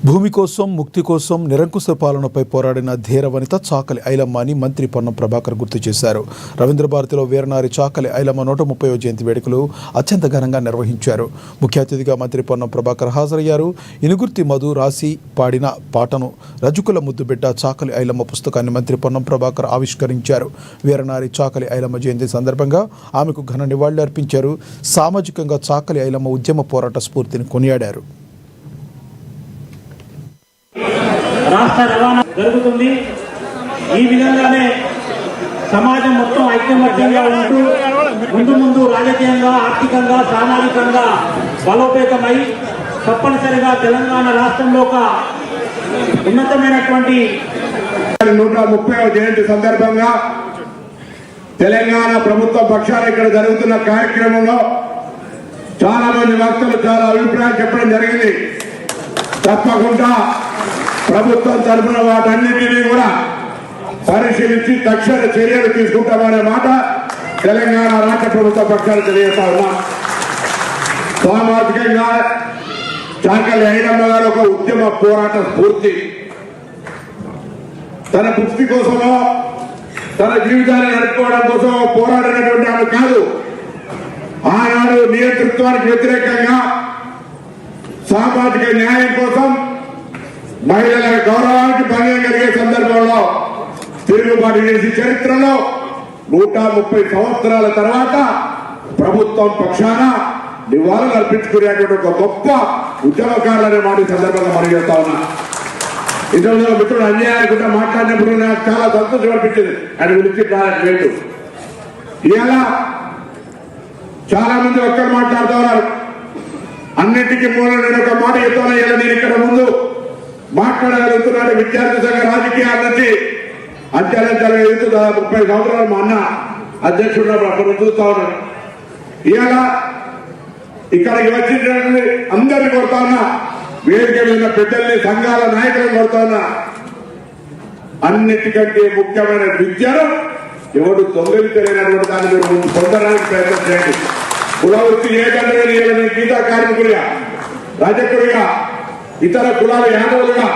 భూమి కోసం ముక్తి కోసం నిరంకుశ పాలనపై పోరాడిన ధీర వనిత చాకలి ఐలమ్మ అని మంత్రి పొన్నం ప్రభాకర్ గుర్తు చేశారు. రవీంద్ర భారతిలో వీరనారి చాకలి ఐలమ్మ 130వ జయంతి వేడుకలు అత్యంత ఘనంగా నిర్వహించారు. ముఖ్య అతిథిగా మంత్రి పొన్నం ప్రభాకర్ హాజరయ్యారు. ఇనుగుర్తి మధు రాసి పాడిన పాటను రజకుల ముద్దుబిడ్డ చాకలి ఐలమ్మ పుస్తకాన్ని మంత్రి పొన్నం ప్రభాకర్ ఆవిష్కరించారు. వీరనారి చాకలి ఐలమ్మ జయంతి సందర్భంగా ఆమెకు ఘన నివాళులు అర్పించారు. సామాజికంగా చాకలి ఐలమ్మ ఉద్యమ పోరాట స్ఫూర్తిని కొనియాడారు. రాష్ట్ర రవాణా జరుగుతుంది. ఈ విధంగానే సమాజం మొత్తం ఐక్యమత్యంగా ఉంటూ ముందు రాజకీయంగా, ఆర్థికంగా, సామాజికంగా బలోపేతమై తప్పనిసరిగా తెలంగాణ రాష్ట్రంలో ఒక ఉన్నతమైనటువంటి 130వ జయంతి సందర్భంగా తెలంగాణ ప్రభుత్వ పక్షాన ఇక్కడ జరుగుతున్న కార్యక్రమంలో చాలా మంది వక్తలు చాలా అభిప్రాయం చెప్పడం జరిగింది. తప్పకుండా ప్రభుత్వం తరఫున వాటన్నిటినీ కూడా పరిశీలించి తక్షణ చర్యలు తీసుకుంటామనే మాట తెలంగాణ రాష్ట్ర ప్రభుత్వ పక్షాలు తెలియజేస్తా ఉన్నాం. సామాజికంగా చాకలి ఐలమ్మ గారు ఒక ఉద్యమ పోరాట స్ఫూర్తి. తన పుష్టి కోసమో తన జీవితాన్ని నడుపుకోవడం కోసం పోరాడినటువంటి ఆమె కాదు. ఆనాడు నియంతృత్వానికి వ్యతిరేకంగా సామాజిక న్యాయం కోసం, మహిళల గౌరవానికి భంగం కలిగే సందర్భంలో తిరుగుబాటు చేసి చరిత్రలో 130 సంవత్సరాల తర్వాత ప్రభుత్వం పక్షాన నివాళులు అర్పించుకునేటువంటి ఒక గొప్ప ఉద్యమకారులనే మాట సందర్భంగా మనం చేస్తా ఉన్నా. ఇందులో మిత్రుడు అన్యాయానికి మాట్లాడినప్పుడు నాకు చాలా సంతోషం అనిపించింది. ఆయన గురించి లేదు. ఇలా చాలా మంది ఒక్కరు మాట్లాడుతూ ఉన్నారు. అన్నింటికీ మూల నేను ఒక మాట చెప్తాను. ఇలా నేను ఇక్కడ ముందు మాట్లాడగలుగుతున్నాడు. విద్యార్థి సంఘ రాజకీయాల నుంచి అంచెలంచెలుగా ఎదుగుతూ 30 సంవత్సరాలు మా అన్న అధ్యక్షుడు అక్కడ చూస్తా ఉన్నాడు. ఇలా ఇక్కడికి వచ్చినటువంటి అందరినీ కొడతా ఉన్నా, వేదిక మీద పెద్దల్ని, సంఘాల నాయకులను కొడతా ఉన్నా. అన్నిటికంటే ముఖ్యమైన విద్యను ఎవడు తొందరలు తెలియనటువంటి దాన్ని మీరు పొందడానికి ప్రయత్నం చేయండి. కులవృత్తి ఏకంగా గీతా కార్మికుడిగా, రజకుడిగా, ఇతర కులాల యాదవులుగా,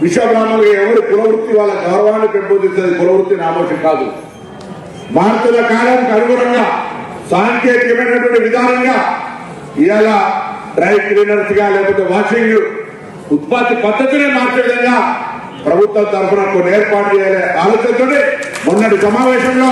విశ్వబ్రాహ్మణులుగా ఎవరు కులవృత్తి వాళ్ళ గౌరవాన్ని పెంపొందించేది. కులవృత్తి నామోషం కాదు. మారుతున్న కాలానికి అనుగుణంగా సాంకేతికమైనటువంటి విధానంగా ఇవాళ డ్రై క్లీనర్స్ గా లేకపోతే వాషింగ్ ఉత్పత్తి పద్ధతిని మార్చే విధంగా ప్రభుత్వం తరఫున కొన్ని ఏర్పాటు చేయాలి ఆలోచనతో మొన్నటి సమావేశంలో